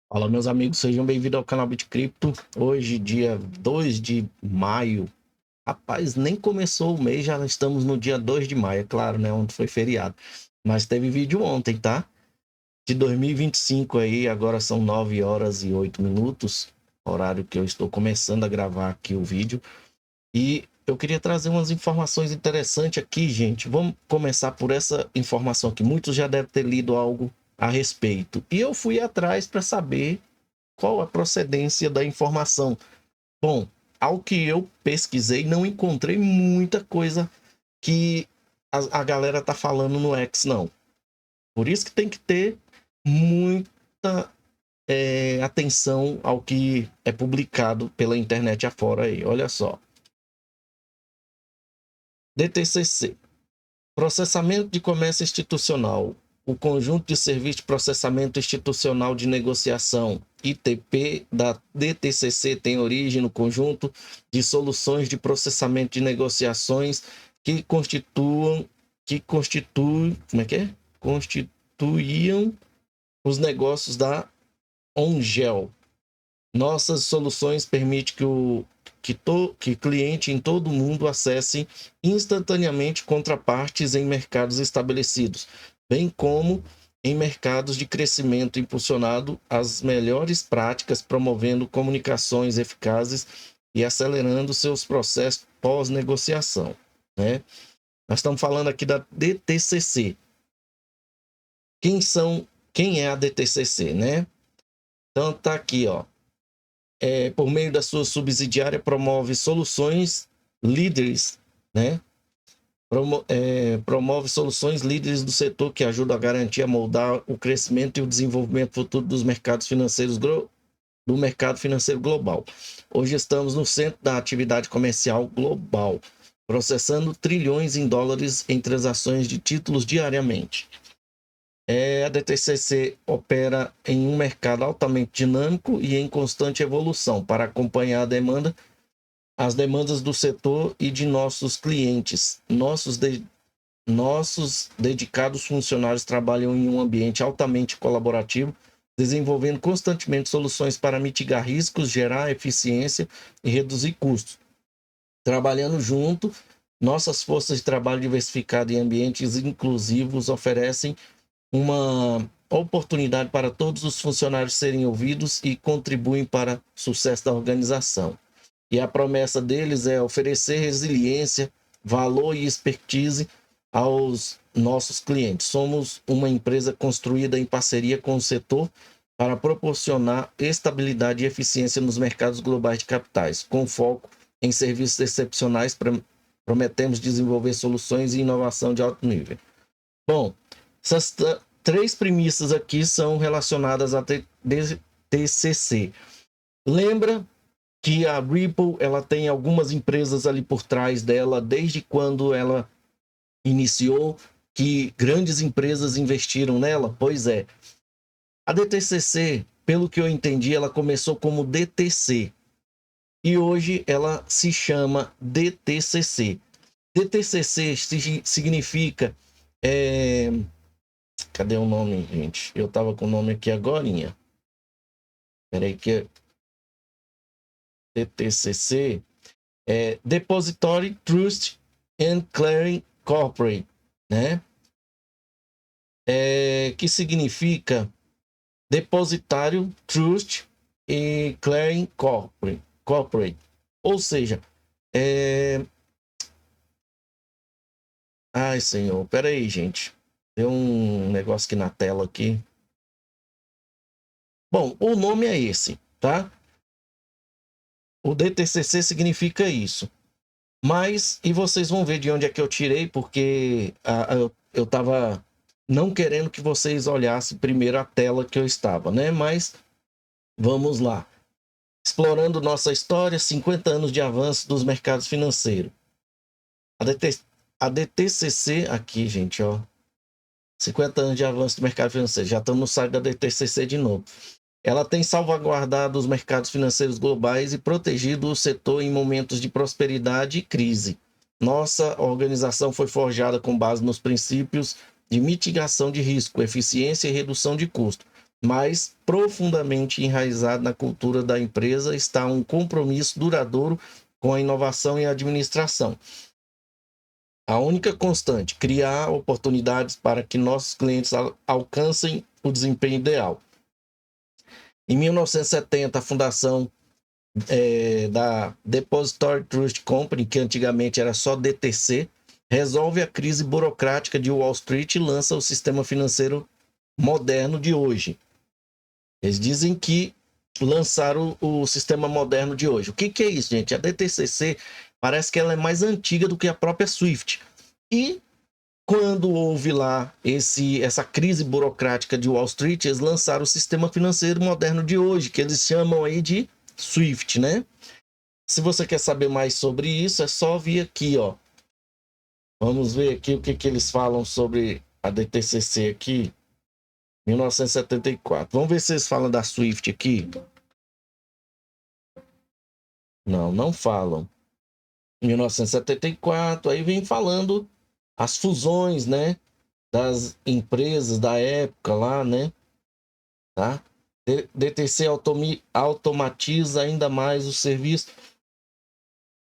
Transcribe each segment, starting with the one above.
Fala, meus amigos, sejam bem-vindos ao canal Bitcripto. Hoje, dia 2 de maio. Rapaz, nem começou o mês, já estamos no dia 2 de maio, é claro, né? Ontem foi feriado. Mas teve vídeo ontem, tá? De 2025 aí, agora são 9 horas e 8 minutos, horário que eu estou começando a gravar aqui o vídeo. E eu queria trazer umas informações interessantes aqui, gente. Vamos começar por essa informação que muitos já devem ter lido algo a respeito. E eu fui atrás para saber qual a procedência da informação. Bom, ao que eu pesquisei, não encontrei muita coisa que a galera tá falando no X, não. Por isso que tem que ter muita atenção ao que é publicado pela internet afora aí. Olha só. DTCC. Processamento de comércio institucional. O conjunto de serviços de processamento institucional de negociação, ITP, da DTCC tem origem no conjunto de soluções de processamento de negociações constituíam os negócios da Ongel. Nossas soluções permitem que cliente em todo o mundo acesse instantaneamente contrapartes em mercados estabelecidos, bem como em mercados de crescimento, impulsionado as melhores práticas, promovendo comunicações eficazes e acelerando seus processos pós-negociação, né? Nós estamos falando aqui da DTCC. Quem é a DTCC, né? Então tá aqui, ó. Por meio da sua subsidiária, promove soluções líderes, né? Promove soluções líderes do setor que ajudam a garantir, a moldar o crescimento e o desenvolvimento futuro dos mercados financeiros do mercado financeiro global. Hoje estamos no centro da atividade comercial global, processando trilhões em dólares em transações de títulos diariamente. A DTCC opera em um mercado altamente dinâmico e em constante evolução para acompanhar as demandas do setor e de nossos clientes. Nossos dedicados funcionários trabalham em um ambiente altamente colaborativo, desenvolvendo constantemente soluções para mitigar riscos, gerar eficiência e reduzir custos. Trabalhando junto, nossas forças de trabalho diversificadas em ambientes inclusivos oferecem uma oportunidade para todos os funcionários serem ouvidos e contribuem para o sucesso da organização. E a promessa deles é oferecer resiliência, valor e expertise aos nossos clientes. Somos uma empresa construída em parceria com o setor para proporcionar estabilidade e eficiência nos mercados globais de capitais, com foco em serviços excepcionais. Prometemos desenvolver soluções e inovação de alto nível. Bom, essas três premissas aqui são relacionadas à TCC. Lembra que a Ripple, ela tem algumas empresas ali por trás dela, desde quando ela iniciou, que grandes empresas investiram nela? Pois é. A DTCC, pelo que eu entendi, ela começou como DTC. E hoje ela se chama DTCC. DTCC significa... Cadê o nome, gente? Eu tava com o nome aqui agorinha. Peraí que... DTCC é Depository Trust and Clearing Corporate, né? Que significa Depositário Trust e Clearing Corporate. Ou seja, Ai, senhor, peraí, gente. Deu um negócio aqui na tela aqui. Bom, o nome é esse, tá? O DTCC significa isso. Mas, e vocês vão ver de onde é que eu tirei, porque eu estava não querendo que vocês olhassem primeiro a tela que eu estava, né? Mas, vamos lá. Explorando nossa história, 50 anos de avanço dos mercados financeiros. A DTCC, aqui, gente, ó. 50 anos de avanço do mercado financeiro. Já estamos no site da DTCC de novo. Ela tem salvaguardado os mercados financeiros globais e protegido o setor em momentos de prosperidade e crise. Nossa organização foi forjada com base nos princípios de mitigação de risco, eficiência e redução de custo, mas profundamente enraizado na cultura da empresa está um compromisso duradouro com a inovação e a administração. A única constante, criar oportunidades para que nossos clientes alcancem o desempenho ideal. Em 1970, a fundação da Depository Trust Company, que antigamente era só DTC, resolve a crise burocrática de Wall Street e lança o sistema financeiro moderno de hoje. Eles dizem que lançaram o sistema moderno de hoje. O que é isso, gente? A DTCC parece que ela é mais antiga do que a própria SWIFT. E quando houve lá essa crise burocrática de Wall Street, eles lançaram o sistema financeiro moderno de hoje, que eles chamam aí de SWIFT, né? Se você quer saber mais sobre isso, é só vir aqui, ó. Vamos ver aqui o que eles falam sobre a DTCC aqui, 1974. Vamos ver se eles falam da SWIFT aqui. Não falam. 1974, aí vem falando as fusões, né, das empresas da época lá, né, tá? DTC automatiza ainda mais o serviço,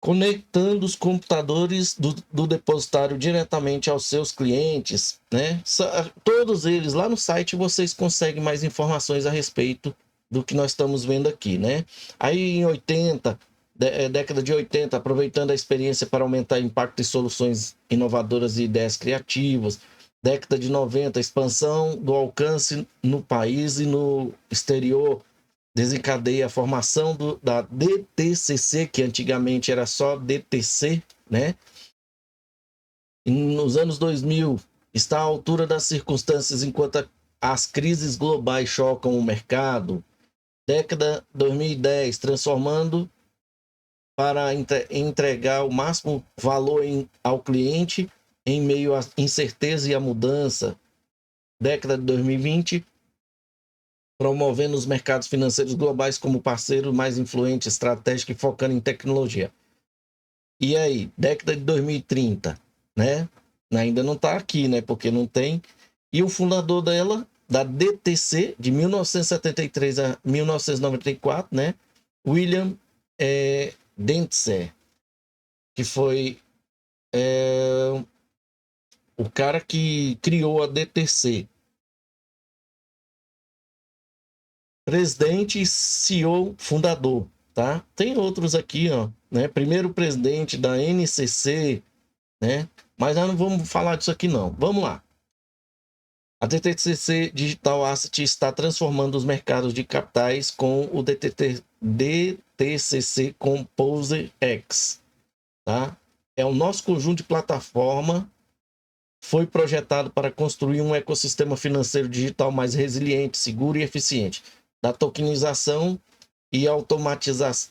conectando os computadores do depositário diretamente aos seus clientes, né? Todos eles, lá no site vocês conseguem mais informações a respeito do que nós estamos vendo aqui, né? Aí em 80, década de 80, aproveitando a experiência para aumentar o impacto em soluções inovadoras e ideias criativas. Década de 90, expansão do alcance no país e no exterior, desencadeia a formação da DTCC, que antigamente era só DTC, né? E nos anos 2000, está à altura das circunstâncias enquanto as crises globais chocam o mercado. Década 2010, transformando para entregar o máximo valor ao cliente em meio à incerteza e à mudança. Década de 2020, promovendo os mercados financeiros globais como parceiro mais influente, estratégico e focando em tecnologia. E aí, década de 2030, né? Ainda não está aqui, né? Porque não tem. E o fundador dela, da DTC, de 1973 a 1994, né? William Dentzer, que foi o cara que criou a DTC. Presidente e CEO fundador, tá? Tem outros aqui, ó, né? Primeiro presidente da NCC, né? Mas nós não vamos falar disso aqui não. Vamos lá. A DTCC Digital Asset está transformando os mercados de capitais com o DTCC Composer X, tá? É o nosso conjunto de plataforma, foi projetado para construir um ecossistema financeiro digital mais resiliente, seguro e eficiente, da tokenização e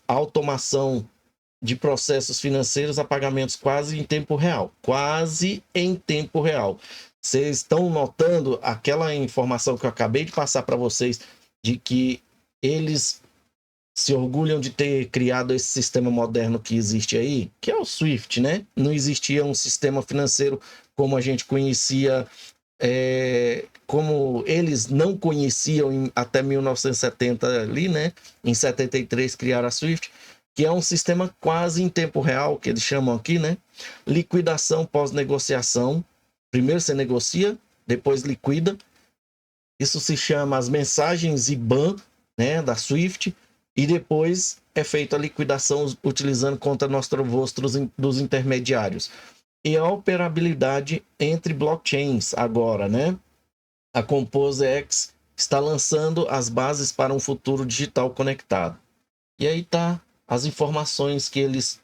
automação de processos financeiros a pagamentos quase em tempo real. Quase em tempo real. Vocês estão notando aquela informação que eu acabei de passar para vocês, de que eles se orgulham de ter criado esse sistema moderno que existe aí, que é o SWIFT, né? Não existia um sistema financeiro como a gente conhecia, como eles não conheciam até 1970 ali, né? Em 73 criaram a SWIFT, que é um sistema quase em tempo real, que eles chamam aqui, né? Liquidação pós-negociação. Primeiro você negocia, depois liquida. Isso se chama as mensagens IBAN, né, da SWIFT, e depois é feita a liquidação utilizando conta nostra vostros dos intermediários. E a operabilidade entre blockchains agora, né? A ComposerX está lançando as bases para um futuro digital conectado. E aí tá as informações que eles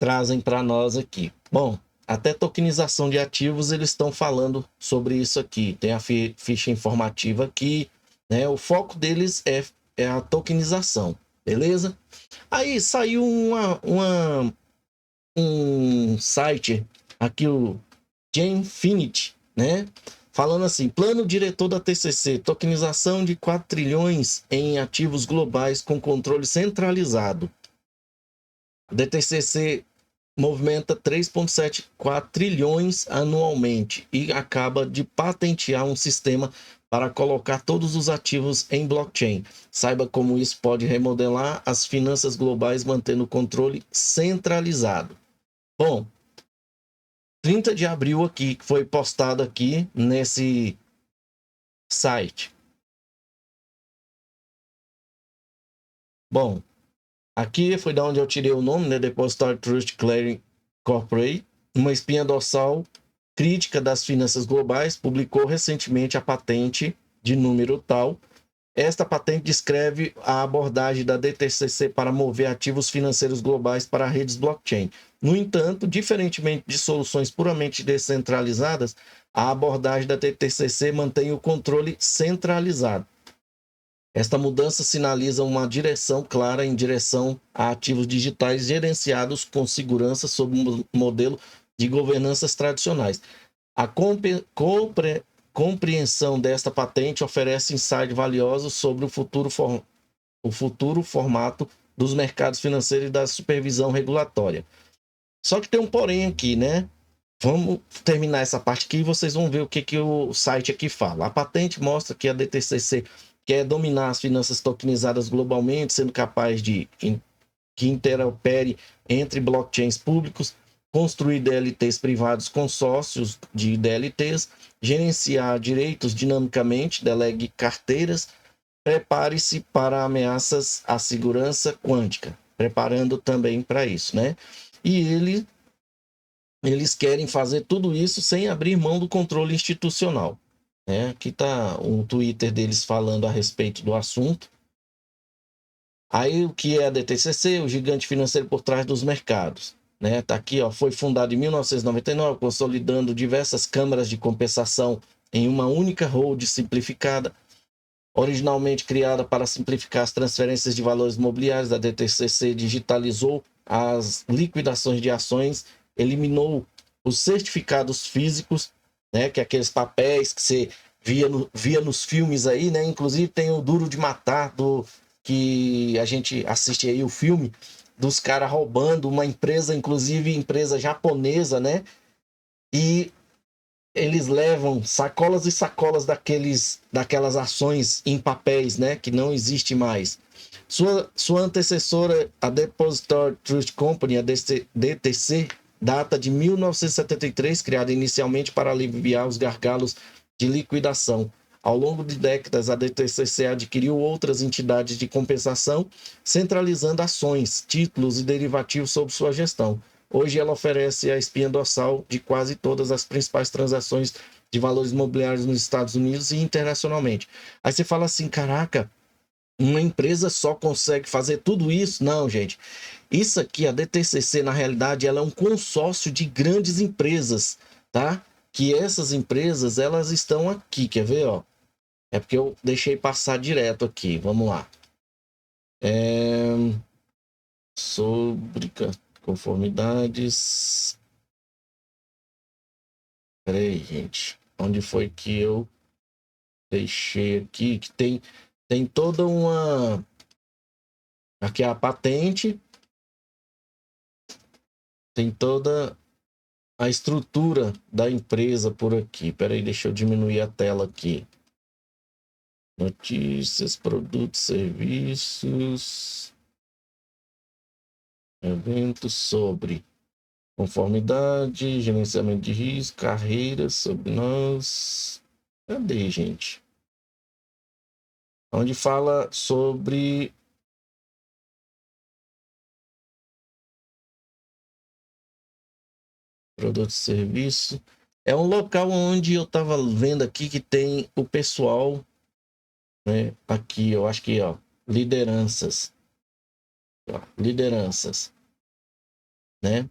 trazem para nós aqui. Bom, até tokenização de ativos eles estão falando sobre isso aqui. Tem a ficha informativa aqui, né? O foco deles é a tokenização, beleza? Aí saiu um site aqui, o Genfinity, né? Falando assim, plano diretor da TCC, tokenização de 4 trilhões em ativos globais com controle centralizado. A DTCC movimenta 3,74 trilhões anualmente e acaba de patentear um sistema para colocar todos os ativos em blockchain. Saiba como isso pode remodelar as finanças globais, mantendo o controle centralizado. Bom, 30 de abril aqui, que foi postado aqui nesse site. Bom, aqui foi da onde eu tirei o nome, né? Depository Trust Clearing Corporate, uma espinha dorsal crítica das finanças globais, publicou recentemente a patente de número tal. Esta patente descreve a abordagem da DTCC para mover ativos financeiros globais para redes blockchain. No entanto, diferentemente de soluções puramente descentralizadas, a abordagem da DTCC mantém o controle centralizado. Esta mudança sinaliza uma direção clara em direção a ativos digitais gerenciados com segurança sob um modelo de governanças tradicionais. A compreensão desta patente oferece insights valiosos sobre o futuro formato dos mercados financeiros e da supervisão regulatória. Só que tem um porém aqui, né? Vamos terminar essa parte aqui e vocês vão ver o que o site aqui fala. A patente mostra que a DTCC quer dominar as finanças tokenizadas globalmente, sendo capaz de que interopere entre blockchains públicos, construir DLTs privados, consórcios de DLTs, gerenciar direitos dinamicamente, delegue carteiras, prepare-se para ameaças à segurança quântica, preparando também para isso, né? E eles querem fazer tudo isso sem abrir mão do controle institucional. Aqui está um Twitter deles falando a respeito do assunto. Aí o que é a DTCC? O gigante financeiro por trás dos mercados. Tá aqui, ó, foi fundado em 1999, consolidando diversas câmaras de compensação em uma única hold simplificada. Originalmente criada para simplificar as transferências de valores imobiliários, a DTCC digitalizou as liquidações de ações, eliminou os certificados físicos, que é aqueles papéis que você via nos filmes aí, né? Inclusive tem o Duro de Matar, que a gente assiste aí o filme, dos caras roubando uma empresa, inclusive empresa japonesa, né? E eles levam sacolas e sacolas daquelas ações em papéis, né? Que não existe mais. Sua antecessora, a Depository Trust Company, a DTC, data de 1973, criada inicialmente para aliviar os gargalos de liquidação. Ao longo de décadas, a DTCC adquiriu outras entidades de compensação, centralizando ações, títulos e derivativos sob sua gestão. Hoje ela oferece a espinha dorsal de quase todas as principais transações de valores imobiliários nos Estados Unidos e internacionalmente. Aí você fala assim, caraca, uma empresa só consegue fazer tudo isso? Não, gente. Isso aqui, a DTCC, na realidade, ela é um consórcio de grandes empresas, tá? Que essas empresas, elas estão aqui, quer ver, ó? É porque eu deixei passar direto aqui, vamos lá. Sobre conformidades. Peraí, gente. Onde foi que eu deixei aqui? Que tem toda uma... Aqui é a patente. Tem toda a estrutura da empresa por aqui. Peraí, deixa eu diminuir a tela aqui. Notícias, produtos, serviços. Eventos sobre conformidade, gerenciamento de risco, carreiras, sobre nós. Cadê, gente? Onde fala sobre produto e serviço. É um local onde eu estava vendo aqui que tem o pessoal, né? Aqui, eu acho que, ó, lideranças. Ó, lideranças, né?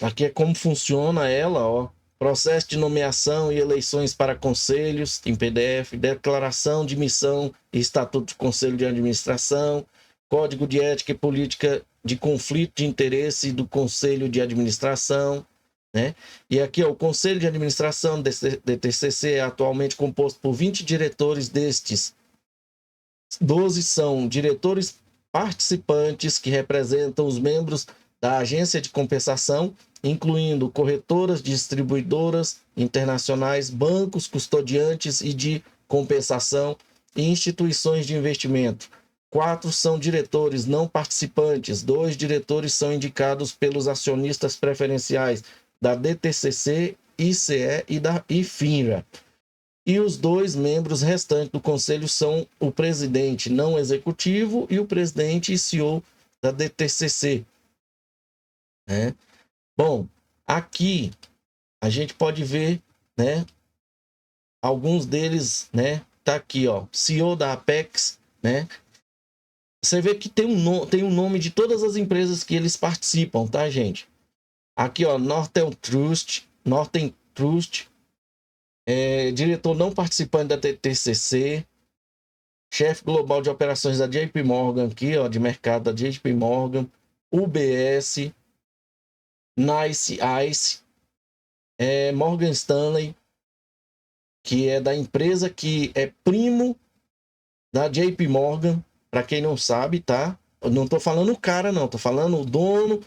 Aqui é como funciona ela, ó. Processo de nomeação e eleições para conselhos em PDF, declaração de missão e estatuto de conselho de administração, código de ética e política de conflito de interesse do conselho de administração, né? E aqui, ó, o conselho de administração DTCC é atualmente composto por 20 diretores, destes 12 são diretores participantes que representam os membros da agência de compensação, incluindo corretoras, distribuidoras internacionais, bancos, custodiantes e de compensação e instituições de investimento. 4 são diretores não participantes. 2 diretores são indicados pelos acionistas preferenciais da DTCC, ICE e da IFINRA. E os 2 membros restantes do conselho são o presidente não executivo e o presidente e CEO da DTCC. Né? Bom, aqui a gente pode ver, né, alguns deles, né, tá aqui, ó, CEO da Apex, né? Você vê que tem um nome de todas as empresas que eles participam, tá, gente? Aqui, ó, Northern Trust, diretor não participante da TTCC, chefe global de operações da JP Morgan, aqui, ó, de mercado da JP Morgan, UBS, Nice Ice, Morgan Stanley, que é da empresa que é primo da JP Morgan, para quem não sabe, tá? Eu não tô falando o cara, não, tô falando o dono,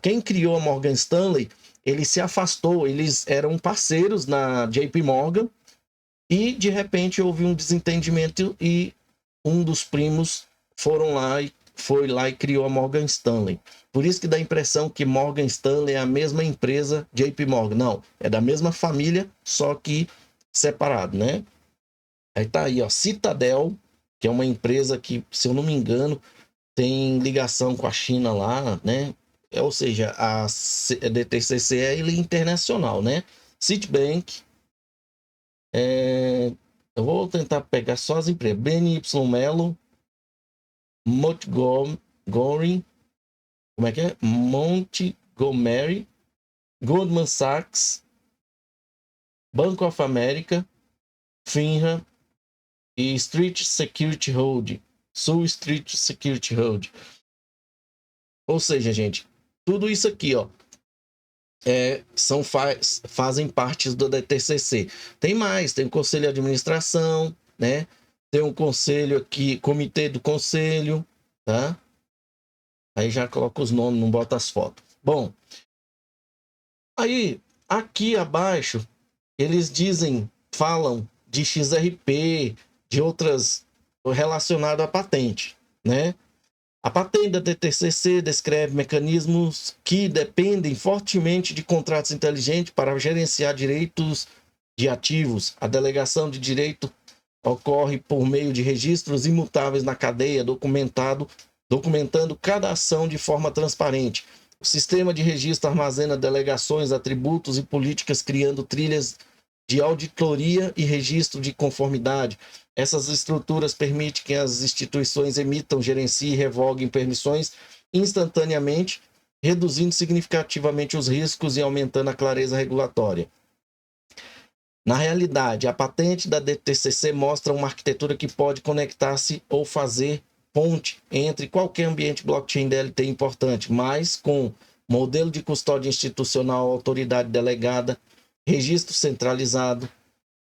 quem criou a Morgan Stanley, ele se afastou, eles eram parceiros na JP Morgan e de repente houve um desentendimento e um dos primos foi lá e criou a Morgan Stanley. Por isso que dá a impressão que Morgan Stanley é a mesma empresa JP Morgan. Não, é da mesma família, só que separado, né? Aí tá aí, ó, Citadel, que é uma empresa que, se eu não me engano, tem ligação com a China lá, né? Ou seja, a DTCC é internacional, né? Citibank, eu vou tentar pegar só as empresas. BNY Mellon, Montgomery, como é que é? Montgomery, Goldman Sachs, Bank of America, FINRA e Street Security Hold, Sul Street Security Hold. Ou seja, gente, tudo isso aqui, ó, fazem parte do DTCC. Tem mais, tem o conselho de administração, né? Tem um conselho aqui, comitê do conselho, tá? Aí já coloca os nomes, não bota as fotos. Bom, aí aqui abaixo eles falam de XRP, de outras relacionadas à patente, né? A patente da DTCC descreve mecanismos que dependem fortemente de contratos inteligentes para gerenciar direitos de ativos. A delegação de direito ocorre por meio de registros imutáveis na cadeia, documentando cada ação de forma transparente. O sistema de registro armazena delegações, atributos e políticas, criando trilhas de auditoria e registro de conformidade. Essas estruturas permitem que as instituições emitam, gerenciem e revoguem permissões instantaneamente, reduzindo significativamente os riscos e aumentando a clareza regulatória. Na realidade, a patente da DTCC mostra uma arquitetura que pode conectar-se ou fazer ponte entre qualquer ambiente blockchain DLT importante, mas com modelo de custódia institucional, autoridade delegada, registro centralizado.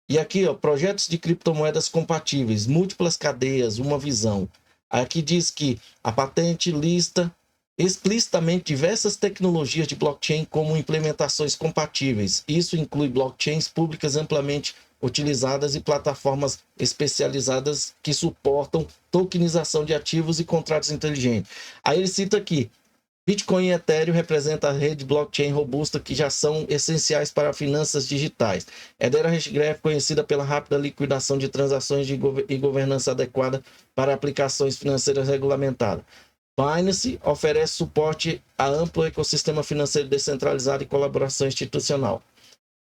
E aqui, ó, projetos de criptomoedas compatíveis, múltiplas cadeias, uma visão. Aqui diz que a patente lista explicitamente diversas tecnologias de blockchain como implementações compatíveis. Isso inclui blockchains públicas amplamente utilizadas e plataformas especializadas que suportam tokenização de ativos e contratos inteligentes. Aí ele cita aqui, Bitcoin e Ethereum representam a rede blockchain robusta que já são essenciais para finanças digitais. Hedera Hashgraph, conhecida pela rápida liquidação de transações e governança adequada para aplicações financeiras regulamentadas. Binance oferece suporte a amplo ecossistema financeiro descentralizado e colaboração institucional.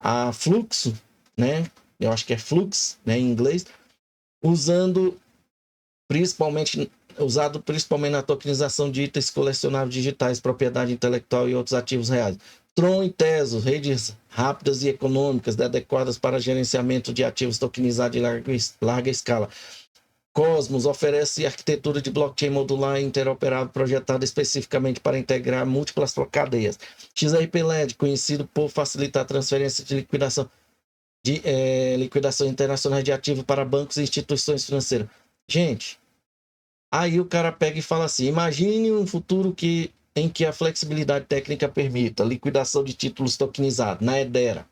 A Fluxo, né, eu acho que é Flux, né, em inglês, usado principalmente na tokenização de itens colecionáveis digitais, propriedade intelectual e outros ativos reais. Tron e Tezos, redes rápidas e econômicas adequadas para gerenciamento de ativos tokenizados em larga escala. Cosmos oferece arquitetura de blockchain modular e interoperável projetada especificamente para integrar múltiplas cadeias. XRP-LED, conhecido por facilitar a transferência de liquidação internacionais de ativos para bancos e instituições financeiras. Gente, Aí o cara pega e fala assim: imagine um futuro em que a flexibilidade técnica permita liquidação de títulos tokenizados na Hedera.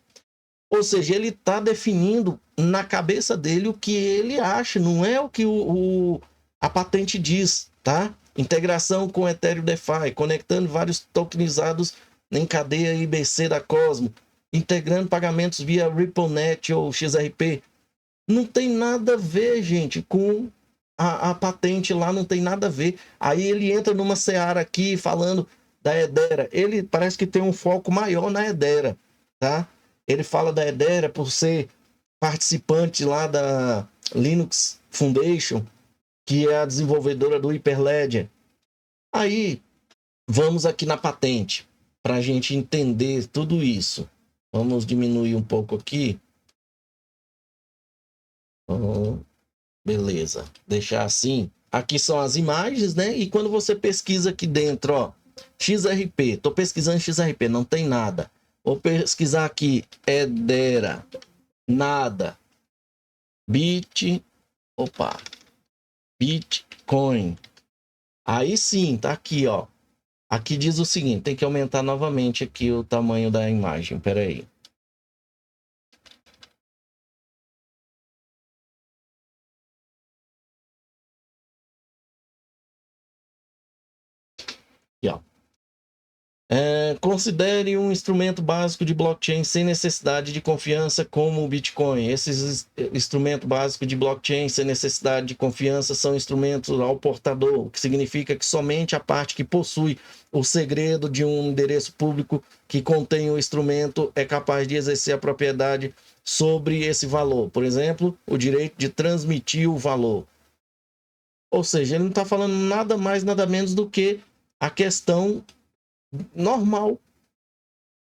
Ou seja, ele está definindo na cabeça dele o que ele acha, não é o que a patente diz, tá? Integração com Ethereum DeFi, conectando vários tokenizados em cadeia IBC da Cosmo, integrando pagamentos via RippleNet ou XRP. Não tem nada a ver, gente, com a patente lá, não tem nada a ver. Aí ele entra numa seara aqui falando da Hedera. Ele parece que tem um foco maior na Hedera, tá? Ele fala da Hedera por ser participante lá da Linux Foundation, que é a desenvolvedora do Hyperledger. Aí, vamos aqui na patente, para a gente entender tudo isso. Vamos diminuir um pouco aqui. Beleza, deixar assim. Aqui são as imagens, né? E quando você pesquisa aqui dentro, ó, XRP, tô pesquisando XRP, não tem nada. Vou pesquisar aqui, Hedera, nada. Bitcoin. Aí sim, tá aqui, ó. Aqui diz o seguinte, tem que aumentar novamente aqui o tamanho da imagem, peraí. Aqui, ó. Considere um instrumento básico de blockchain sem necessidade de confiança como o Bitcoin. Esses instrumentos básicos de blockchain sem necessidade de confiança são instrumentos ao portador, o que significa que somente a parte que possui o segredo de um endereço público que contém o instrumento é capaz de exercer a propriedade sobre esse valor. Por exemplo, o direito de transmitir o valor. Ou seja, ele não está falando nada mais, nada menos do que a questão normal.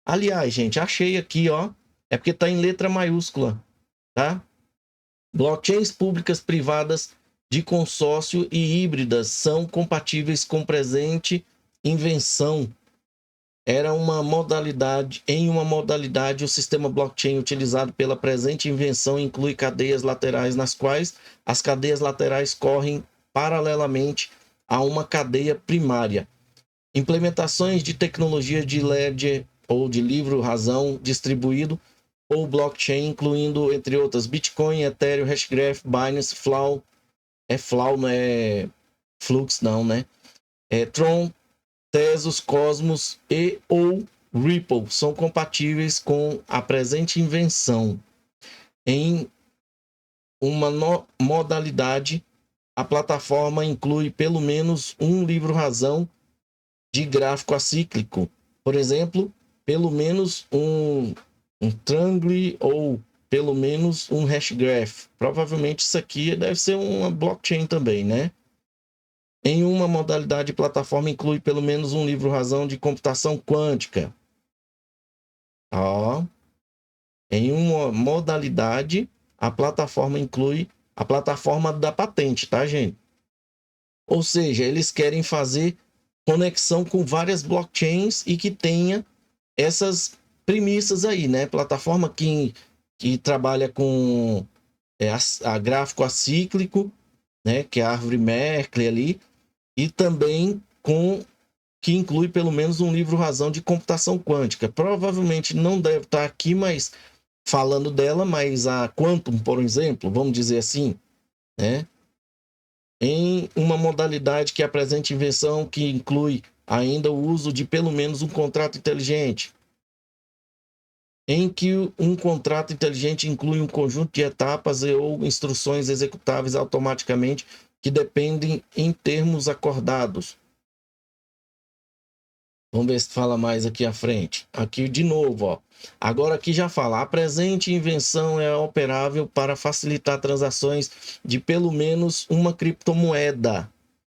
Aliás, gente, achei aqui, ó. É porque tá em letra maiúscula, tá? Blockchains públicas privadas de consórcio e híbridas são compatíveis com presente invenção. Em uma modalidade, o sistema blockchain utilizado pela presente invenção inclui cadeias laterais nas quais as cadeias laterais correm paralelamente a uma cadeia primária. Implementações de tecnologia de ledger ou de livro-razão distribuído ou blockchain, incluindo, entre outras, Bitcoin, Ethereum, Hashgraph, Binance, Flow, Flow, não é Flux, não, né? Tron, Tezos, Cosmos e ou Ripple são compatíveis com a presente invenção. Em uma modalidade, a plataforma inclui pelo menos um livro-razão de gráfico acíclico. Por exemplo, pelo menos um Triangle ou pelo menos um Hashgraph. Provavelmente isso aqui deve ser uma blockchain também, né? Em uma modalidade, de plataforma inclui pelo menos um livro-razão de computação quântica. Ó. Em uma modalidade, a plataforma inclui a plataforma da patente, tá, gente? Ou seja, eles querem fazer conexão com várias blockchains e que tenha essas premissas aí, né? Plataforma que trabalha com a gráfico acíclico, né? Que é a árvore Merkle ali, e também com que inclui pelo menos um livro-razão de computação quântica. Provavelmente não deve estar aqui, mas falando dela, mas a Quantum, por exemplo, vamos dizer assim, né? Em uma modalidade que apresente invenção que inclui ainda o uso de pelo menos um contrato inteligente, em que um contrato inteligente inclui um conjunto de etapas ou instruções executáveis automaticamente que dependem em termos acordados. Vamos ver se fala mais aqui à frente. Aqui de novo, ó. Agora aqui já fala, a presente invenção é operável para facilitar transações de pelo menos uma criptomoeda,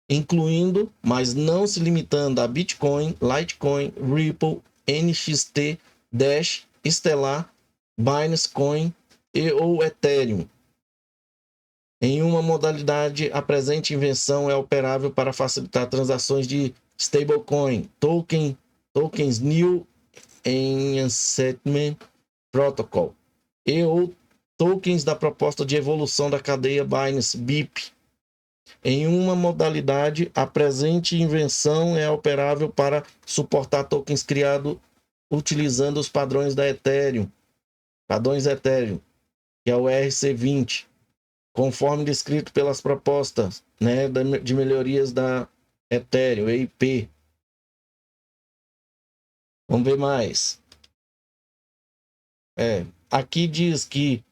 incluindo, mas não se limitando a Bitcoin, Litecoin, Ripple, NXT, Dash, Stellar, Binance Coin e ou Ethereum. Em uma modalidade, a presente invenção é operável para facilitar transações de stablecoin, tokens New Settlement Protocol e ou tokens da proposta de evolução da cadeia Binance BIP. Em uma modalidade, a presente invenção é operável para suportar tokens criados utilizando os padrões da Ethereum, que é o ERC20, conforme descrito pelas propostas, né, de melhorias da Ethereum, EIP. Vamos ver mais. Aqui diz que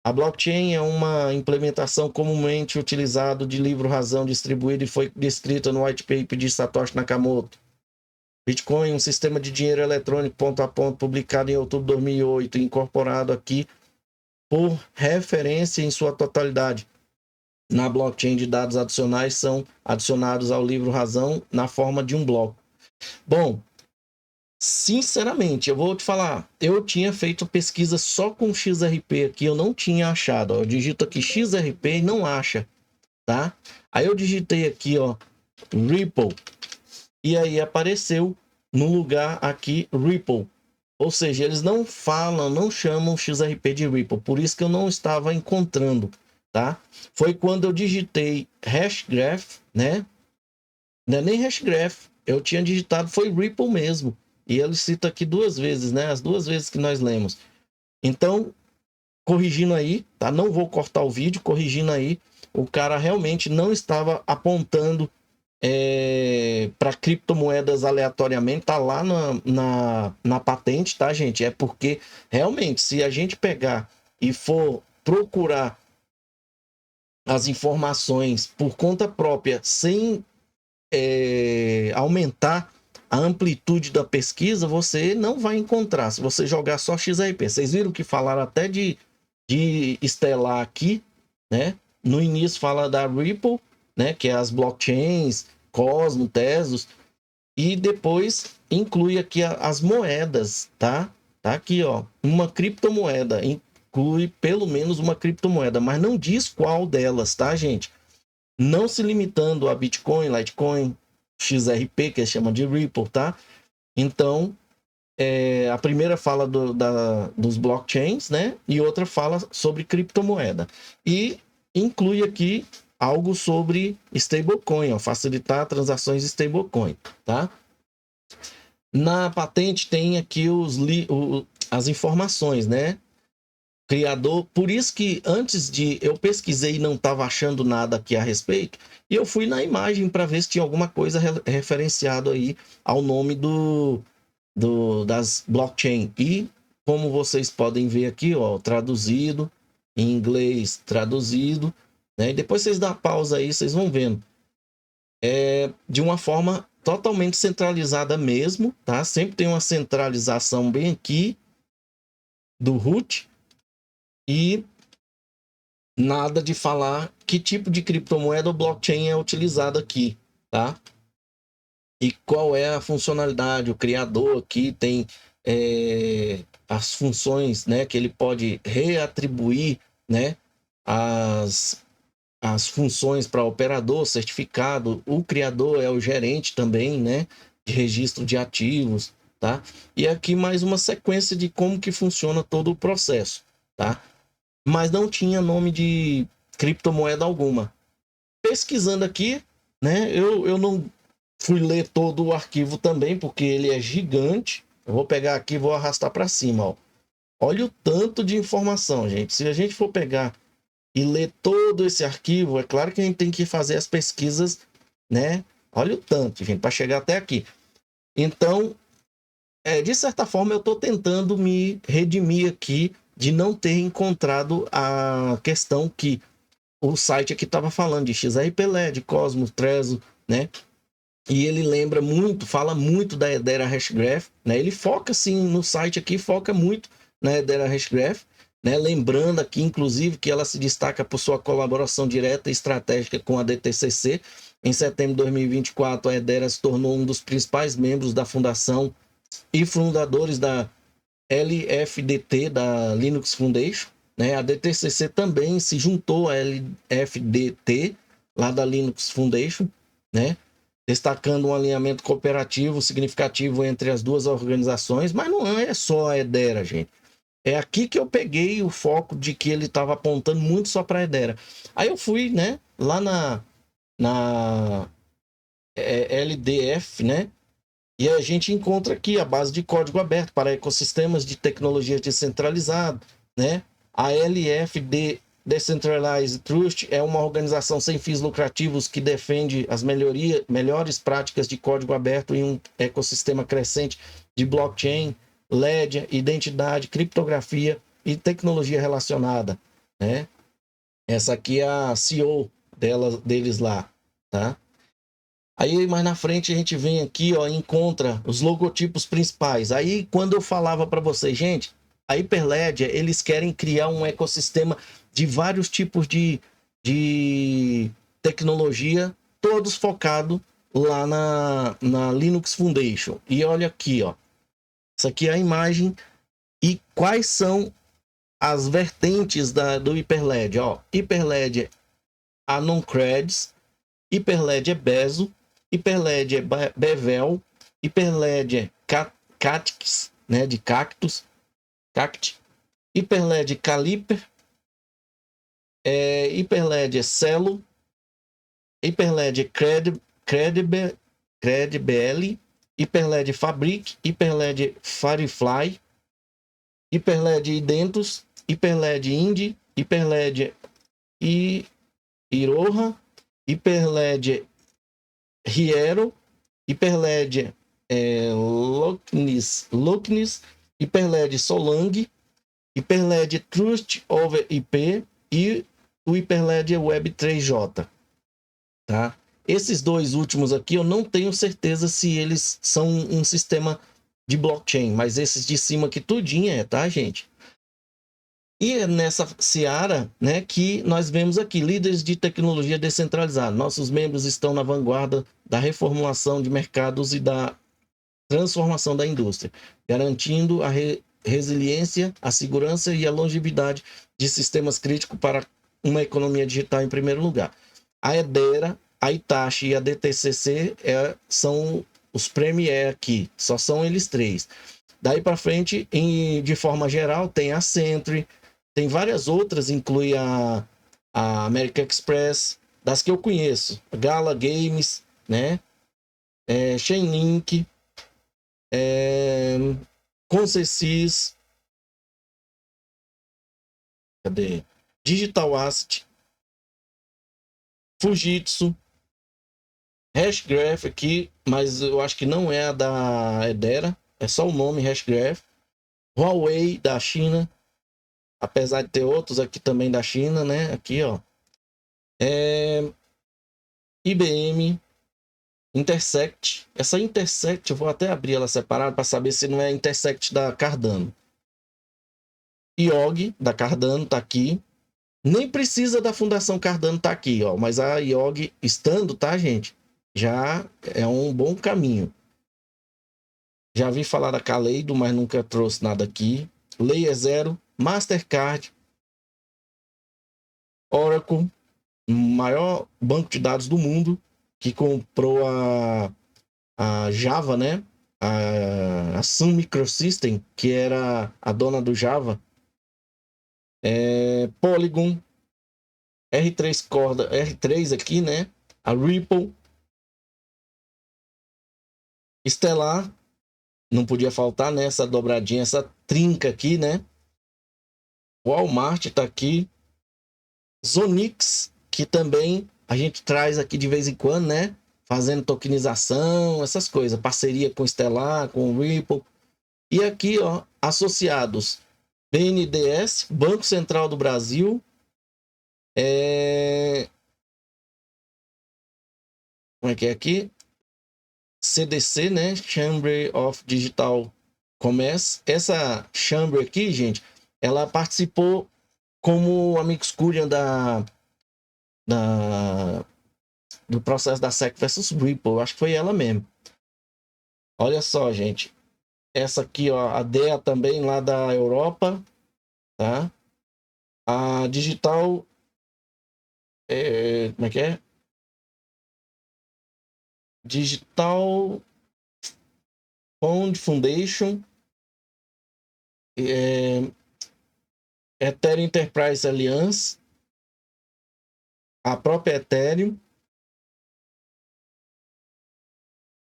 a blockchain é uma implementação comumente utilizada de livro-razão distribuído e foi descrita no white paper de Satoshi Nakamoto. Bitcoin, um sistema de dinheiro eletrônico ponto a ponto, publicado em outubro de 2008, incorporado aqui por referência em sua totalidade na blockchain de dados adicionais, são adicionados ao livro-razão na forma de um bloco. Bom, sinceramente, eu vou te falar, eu tinha feito pesquisa só com XRP aqui, eu não tinha achado. Eu digito aqui XRP e não acha, tá? Aí eu digitei aqui, ó, Ripple, e aí apareceu no lugar aqui Ripple. Ou seja, eles não falam, não chamam XRP de Ripple, por isso que eu não estava encontrando, tá? Foi quando eu digitei Hashgraph, né? Não é nem Hashgraph, eu tinha digitado, foi Ripple mesmo. E ele cita aqui duas vezes, né? As duas vezes que nós lemos. Então, corrigindo aí, tá? Não vou cortar o vídeo, corrigindo aí. O cara realmente não estava apontando para criptomoedas aleatoriamente, tá lá na patente, tá, gente? É porque realmente, se a gente pegar e for procurar as informações por conta própria, sem aumentar a amplitude da pesquisa, você não vai encontrar. Se você jogar só XRP, vocês viram que falaram até de Stellar aqui, né? No início fala da Ripple, né? Que é as blockchains, Cosmos, Tezos, e depois inclui aqui as moedas, tá? Tá aqui, ó, uma criptomoeda, inclui pelo menos uma criptomoeda, mas não diz qual delas, tá, gente? Não se limitando a Bitcoin, Litecoin, XRP, que chama de Ripple, tá? Então, a primeira fala dos blockchains, né? E outra fala sobre criptomoeda. E inclui aqui algo sobre stablecoin, ó, facilitar transações stablecoin, tá? Na patente tem aqui as informações, né? Criador, por isso que antes de eu pesquisei e não estava achando nada aqui a respeito, e eu fui na imagem para ver se tinha alguma coisa referenciado aí ao nome das blockchain. E como vocês podem ver aqui, ó, traduzido em inglês, traduzido, né? E depois vocês dão pausa aí, vocês vão vendo. De uma forma totalmente centralizada mesmo, tá? Sempre tem uma centralização bem aqui do root. E nada de falar que tipo de criptomoeda ou blockchain é utilizado aqui, tá? E qual é a funcionalidade, o criador aqui tem as funções, né, que ele pode reatribuir, né, as funções para operador, certificado, o criador é o gerente também, né, de registro de ativos, tá? E aqui mais uma sequência de como que funciona todo o processo, tá? Mas não tinha nome de criptomoeda alguma. Pesquisando aqui, né, eu não fui ler todo o arquivo também, porque ele é gigante. Eu vou pegar aqui e vou arrastar para cima, ó. Olha o tanto de informação, gente. Se a gente for pegar e ler todo esse arquivo, é claro que a gente tem que fazer as pesquisas, né? Olha o tanto, gente, para chegar até aqui. Então, de certa forma, eu estou tentando me redimir aqui de não ter encontrado a questão que o site aqui estava falando de XRP-LED, Cosmos, Trezor, né? E ele lembra muito, fala muito da Hedera Hashgraph, né? Ele foca, sim, no site aqui, foca muito na Hedera Hashgraph, né? Lembrando aqui, inclusive, que ela se destaca por sua colaboração direta e estratégica com a DTCC. Em setembro de 2024, a Hedera se tornou um dos principais membros da fundação e fundadores da LFDT, da Linux Foundation, né? A DTCC também se juntou à LFDT, lá da Linux Foundation, né? Destacando um alinhamento cooperativo significativo entre as duas organizações, mas não é só a Hedera, gente. É aqui que eu peguei o foco de que ele estava apontando muito só para a Hedera. Aí eu fui, né, lá na LDF, né? E a gente encontra aqui a base de código aberto para ecossistemas de tecnologia descentralizado, né? A LFD Decentralized Trust é uma organização sem fins lucrativos que defende as melhores práticas de código aberto em um ecossistema crescente de blockchain, ledger, identidade, criptografia e tecnologia relacionada, né? Essa aqui é a CEO deles lá, tá? Aí mais na frente a gente vem aqui, ó, e encontra os logotipos principais. Aí quando eu falava para vocês, gente, a Hyperledger, eles querem criar um ecossistema de vários tipos de tecnologia, todos focados lá na Linux Foundation. E olha aqui, ó. Isso aqui é a imagem e quais são as vertentes do Hyperledger, ó. Hyperledger Anoncreds, Hyperledger Bezo, Hyperledger Bevel, Hyperledger Cattix, né, de cactus, Cact, Hyperledger Caliper, Hyperledger Celo, Hyperledger Credible, Hyperledger Fabric, Hyperledger Firefly, Hyperledger Identus, Hyperledger Indy, Hyperledger Iroha, Hyperledger Riero, Hyperledger Locknis, Hyperledger Solang, Hyperledger Trust over IP e o Hyperledger Web 3J, tá? Esses dois últimos aqui eu não tenho certeza se eles são um sistema de blockchain, mas esses de cima aqui tudinho tá, gente? E é nessa seara, né, que nós vemos aqui líderes de tecnologia descentralizada. Nossos membros estão na vanguarda da reformulação de mercados e da transformação da indústria, garantindo a resiliência, a segurança e a longevidade de sistemas críticos para uma economia digital em primeiro lugar. A Edera, a Itachi e a DTCC são os premier aqui, só são eles três. Daí para frente, de forma geral, tem a Sentry, tem várias outras, inclui a American Express, das que eu conheço, Gala Games, né? Chainlink, Consensys, cadê? Digital Asset, Fujitsu, Hashgraph aqui, mas eu acho que não é a da Edera, é só o nome Hashgraph, Huawei da China, apesar de ter outros aqui também da China, né? Aqui, ó. IBM, Intersect. Essa Intersect, eu vou até abrir ela separada para saber se não é a Intersect da Cardano. IOG, da Cardano, tá aqui. Nem precisa da Fundação Cardano tá aqui, ó. Mas a IOG estando, tá, gente? Já é um bom caminho. Já vi falar da Kaleido, mas nunca trouxe nada aqui. Layer Zero, Mastercard, Oracle, maior banco de dados do mundo, que comprou a Java, né? A Sun Microsystem, que era a dona do Java. Polygon, R3 Corda, R3 aqui, né? A Ripple, Stellar, não podia faltar, né? Essa dobradinha, essa trinca aqui, né? Walmart tá aqui. Zonix, que também a gente traz aqui de vez em quando, né? Fazendo tokenização, essas coisas. Parceria com Stellar, com Ripple. E aqui, ó, associados. BNDES, Banco Central do Brasil. Como é que é aqui? CDC, né? Chamber of Digital Commerce. Essa Chamber aqui, gente, ela participou como amicus curiae do processo da SEC versus Ripple. Acho que foi ela mesmo. Olha só, gente. Essa aqui, ó, a DEA também lá da Europa, tá? A Digital... como é que é? Digital Fund Foundation, Ethereum Enterprise Alliance, a própria Ethereum,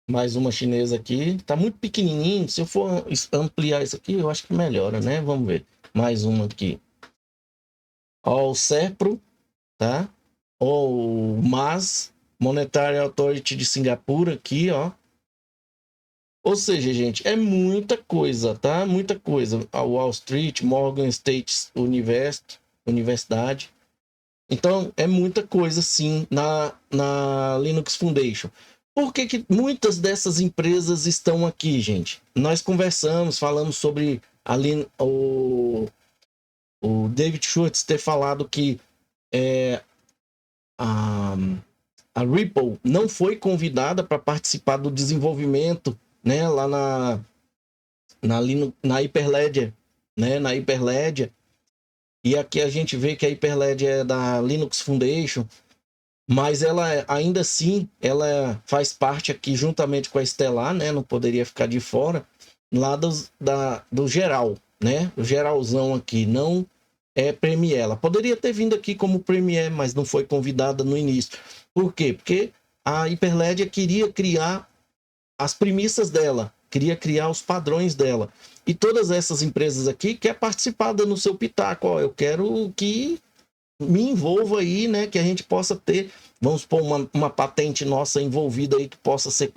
Mais uma chinesa aqui. Tá muito pequenininho. Se eu for ampliar isso aqui, eu acho que melhora, né? Vamos ver. Mais uma aqui. Ó, o Serpro, tá? Ó, o MAS, Monetary Authority de Singapura aqui, ó. Ou seja, gente, é muita coisa, tá? Muita coisa. A Wall Street, Morgan State Universidade. Então, é muita coisa, sim, na Linux Foundation. Por que que muitas dessas empresas estão aqui, gente? Nós conversamos, falamos sobre o David Schwartz ter falado que a, a Ripple não foi convidada para participar do desenvolvimento, né, lá na Hyperledger, né, na Hyperledger. E aqui a gente vê que a Hyperledger é da Linux Foundation, mas ela ainda assim, ela faz parte aqui juntamente com a Stellar, né, não poderia ficar de fora, lá do geral, né, o geralzão aqui, não é Premier. Ela poderia ter vindo aqui como Premier, mas não foi convidada no início. Por quê? Porque a Hyperledger queria criar as premissas dela, queria criar os padrões dela. E todas essas empresas aqui quer participar no seu pitaco. Ó, eu quero que me envolva aí, né? Que a gente possa ter, vamos pôr uma patente nossa envolvida aí que possa ser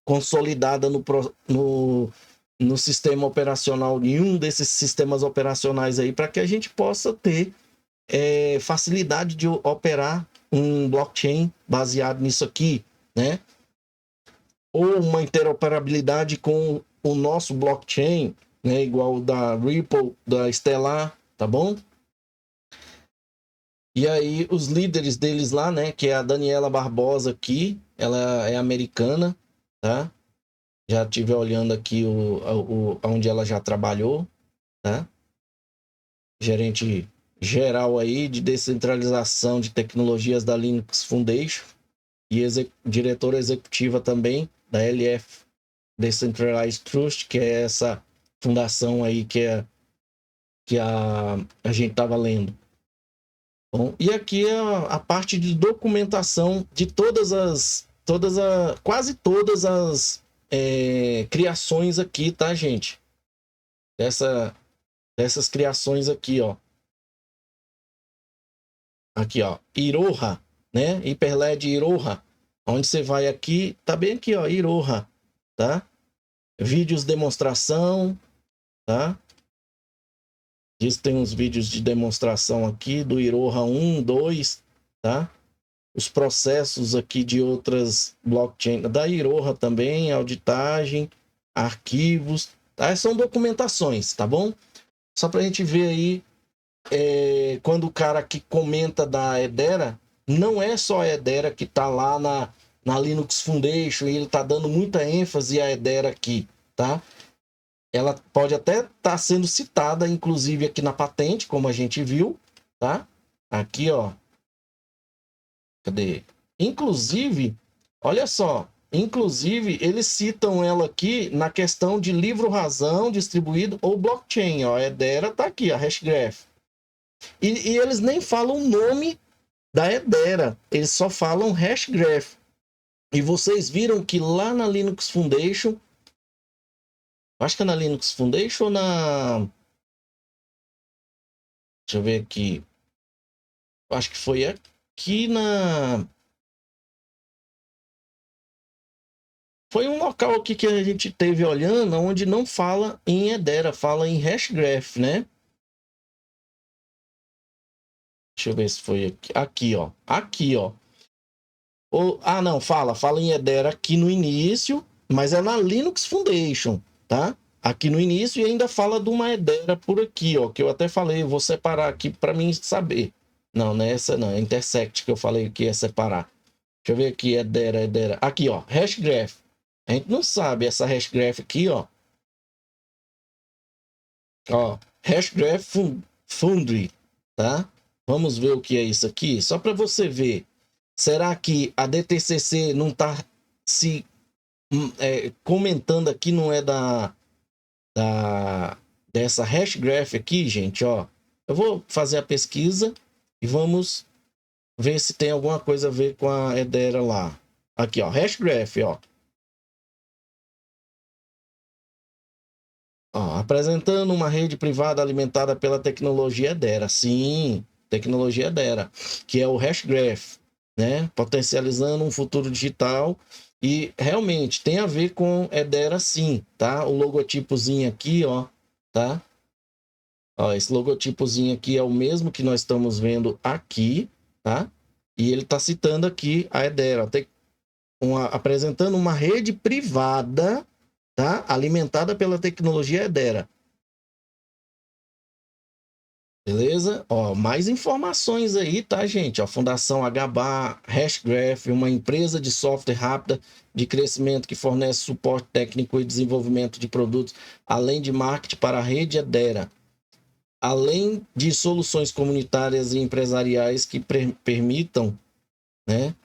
consolidada no sistema operacional, em um desses sistemas operacionais aí, para que a gente possa ter facilidade de operar um blockchain baseado nisso aqui, né? Ou uma interoperabilidade com o nosso blockchain, né? Igual o da Ripple, da Stellar, tá bom? E aí, os líderes deles lá, né? Que é a Daniela Barbosa aqui, ela é americana, tá? Já estive olhando aqui onde ela já trabalhou, tá? Gerente geral aí de descentralização de tecnologias da Linux Foundation e diretora executiva também da LF Decentralized Trust, que é essa fundação aí que a gente estava lendo. Bom, e aqui é a parte de documentação de quase todas as criações aqui, tá, gente? Dessas criações aqui, ó. Aqui, ó, Iroha, né? Hyperledger Iroha. Onde você vai aqui, tá bem aqui, ó, Iroha, tá? Vídeos demonstração, tá? Diz que tem uns vídeos de demonstração aqui do Iroha 1, 2, tá? Os processos aqui de outras blockchain, da Iroha também, auditagem, arquivos, tá? São documentações, tá bom? Só pra gente ver aí, quando o cara que comenta da Hedera, não é só a Hedera que tá lá na Linux Foundation e ele tá dando muita ênfase à Hedera aqui, tá? Ela pode até estar sendo citada, inclusive aqui na patente, como a gente viu, tá? Aqui, ó. Cadê? Inclusive, olha só. Inclusive, eles citam ela aqui na questão de livro-razão distribuído ou blockchain, ó. A Hedera tá aqui, a Hashgraph. E eles nem falam o nome da Hedera, eles só falam Hashgraph. E vocês viram que lá na Linux Foundation, acho que é na Linux Foundation ou na... Deixa eu ver aqui. Acho que foi aqui na... Foi um local aqui que a gente teve olhando, onde não fala em Hedera, fala em Hashgraph, né? Deixa eu ver se foi aqui. Aqui, ó. Aqui, ó. Não, fala em Hedera aqui no início, mas é na Linux Foundation, tá? Aqui no início e ainda fala de uma Hedera por aqui, ó, que eu até falei, vou separar aqui para mim saber. Não, não é essa não, é Intersect que eu falei que ia separar. Deixa eu ver aqui, Hedera. Aqui, ó, Hashgraph. A gente não sabe essa Hashgraph aqui, ó. Ó, Hashgraph Foundry, tá? Vamos ver o que é isso aqui, só para você ver. Será que a DTCC não está se comentando aqui, não é dessa Hashgraph aqui, gente, ó. Eu vou fazer a pesquisa e vamos ver se tem alguma coisa a ver com a Hedera lá. Aqui, ó, Hashgraph, ó. Ó, apresentando uma rede privada alimentada pela tecnologia Edera. Sim, tecnologia Edera, que é o Hashgraph, né? Potencializando um futuro digital. E realmente tem a ver com Edera, sim, tá? O logotipozinho aqui, ó, tá? Ó, esse logotipozinho aqui é o mesmo que nós estamos vendo aqui, tá? E ele está citando aqui a Edera, apresentando uma rede privada, tá? Alimentada pela tecnologia Edera. Beleza? Ó, mais informações aí, tá, gente? A Fundação HBAR, Hashgraph, uma empresa de software rápida de crescimento que fornece suporte técnico e desenvolvimento de produtos, além de marketing para a rede Edera. Além de soluções comunitárias e empresariais que permitam, né,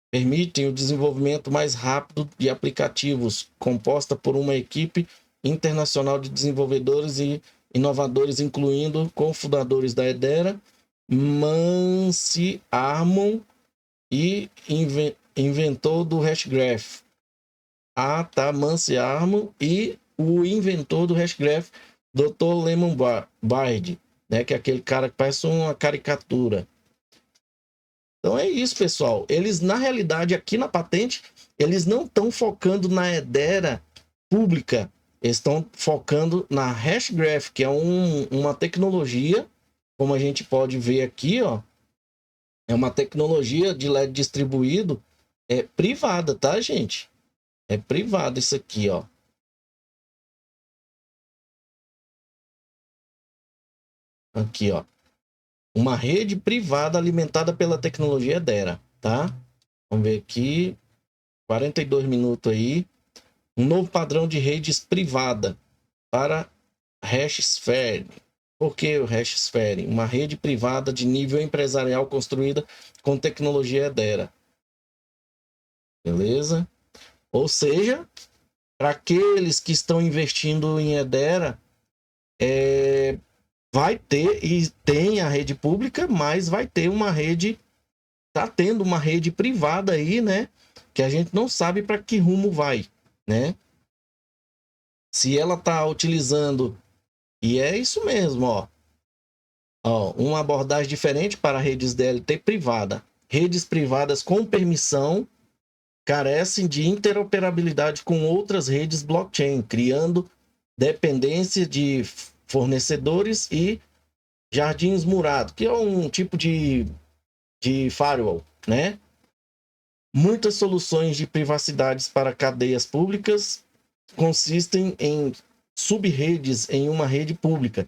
permitem o desenvolvimento mais rápido de aplicativos, composta por uma equipe internacional de desenvolvedores e inovadores, incluindo cofundadores da Edera, Mance Harmon e inventor do Hashgraph. Ah, tá, Mance Harmon e o inventor do Hashgraph, Dr. Lemon Bard, né, que é aquele cara que parece uma caricatura. Então é isso, pessoal. Eles, na realidade, aqui na patente, eles não estão focando na Edera pública. Eles estão focando na Hashgraph, que é uma tecnologia, como a gente pode ver aqui, ó. É uma tecnologia de LED distribuído, privada, tá, gente? É privado isso aqui, ó. Aqui, ó. Uma rede privada alimentada pela tecnologia Edera, tá? Vamos ver aqui. 42 minutos aí. Um novo padrão de redes privada para HashSphere. Por que o HashSphere? Uma rede privada de nível empresarial construída com tecnologia Edera. Beleza? Ou seja, para aqueles que estão investindo em Edera, vai ter e tem a rede pública, mas vai ter uma rede, tá tendo uma rede privada aí, né? Que a gente não sabe para que rumo vai, né? Se ela tá utilizando, e é isso mesmo, ó. Ó, uma abordagem diferente para redes DLT privada. Redes privadas com permissão carecem de interoperabilidade com outras redes blockchain, criando dependência de fornecedores e jardins murados, que é um tipo de firewall, né? Muitas soluções de privacidade para cadeias públicas consistem em subredes em uma rede pública,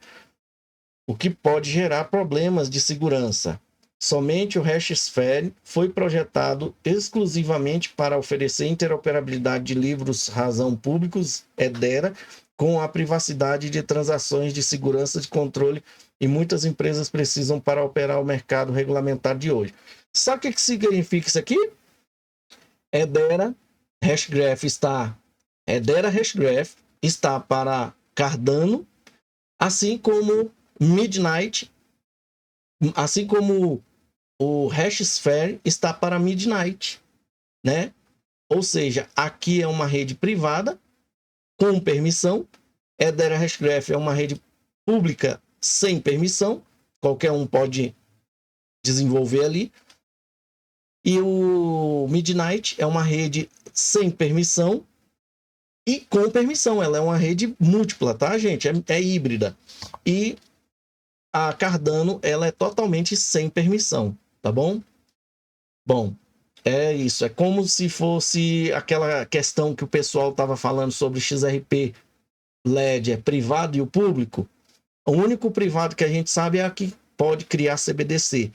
o que pode gerar problemas de segurança. Somente o HashSphere foi projetado exclusivamente para oferecer interoperabilidade de livros razão públicos, Edera, com a privacidade de transações de segurança de controle e muitas empresas precisam para operar o mercado regulamentado de hoje. Sabe o que significa isso aqui? Edera Hashgraph está para Cardano, assim como Midnight, assim como o HashSphere está para Midnight, né? Ou seja, aqui é uma rede privada com permissão, Edera Hashgraph é uma rede pública sem permissão, qualquer um pode desenvolver ali. E o Midnight é uma rede sem permissão e com permissão. Ela é uma rede múltipla, tá, gente? É híbrida. E a Cardano, ela é totalmente sem permissão, tá bom? Bom, é isso. É como se fosse aquela questão que o pessoal estava falando sobre XRP Ledger privado e o público. O único privado que a gente sabe é a que pode criar CBDC.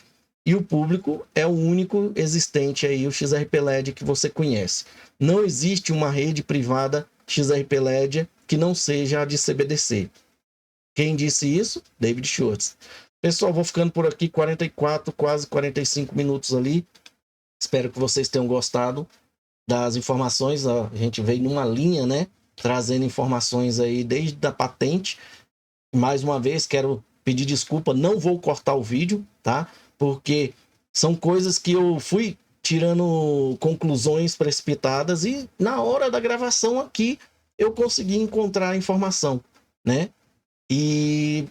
E o público é o único existente aí, o XRP Ledger que você conhece. Não existe uma rede privada XRP Ledger que não seja a de CBDC. Quem disse isso? David Schwartz. Pessoal, vou ficando por aqui, 44, quase 45 minutos ali. Espero que vocês tenham gostado das informações. A gente veio numa linha, né? Trazendo informações aí desde a patente. Mais uma vez, quero pedir desculpa, não vou cortar o vídeo, tá? Porque são coisas que eu fui tirando conclusões precipitadas e na hora da gravação aqui eu consegui encontrar a informação. né? E,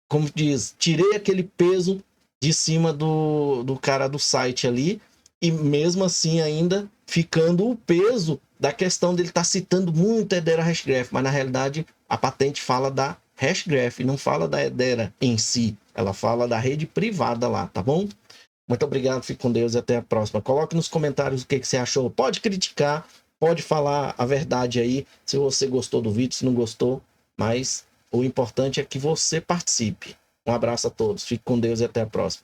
como diz, tirei aquele peso de cima do cara do site ali, e mesmo assim ainda ficando o peso da questão dele estar citando muito a Hedera Hashgraph, mas na realidade a patente fala da Hashgraph, não fala da Hedera em si, ela fala da rede privada lá, tá bom? Muito obrigado, fique com Deus e até a próxima. Coloque nos comentários o que você achou, pode criticar, pode falar a verdade aí, se você gostou do vídeo, se não gostou, mas o importante é que você participe. Um abraço a todos, fique com Deus e até a próxima.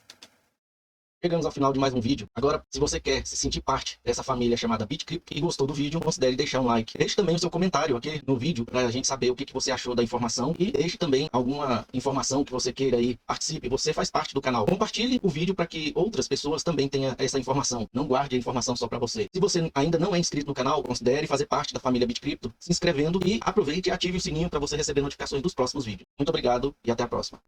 Chegamos ao final de mais um vídeo. Agora, se você quer se sentir parte dessa família chamada BitCrypto e gostou do vídeo, considere deixar um like. Deixe também o seu comentário aqui no vídeo para a gente saber o que você achou da informação e deixe também alguma informação que você queira aí. Participe, você faz parte do canal. Compartilhe o vídeo para que outras pessoas também tenham essa informação. Não guarde a informação só para você. Se você ainda não é inscrito no canal, considere fazer parte da família BitCrypto, se inscrevendo e aproveite e ative o sininho para você receber notificações dos próximos vídeos. Muito obrigado e até a próxima.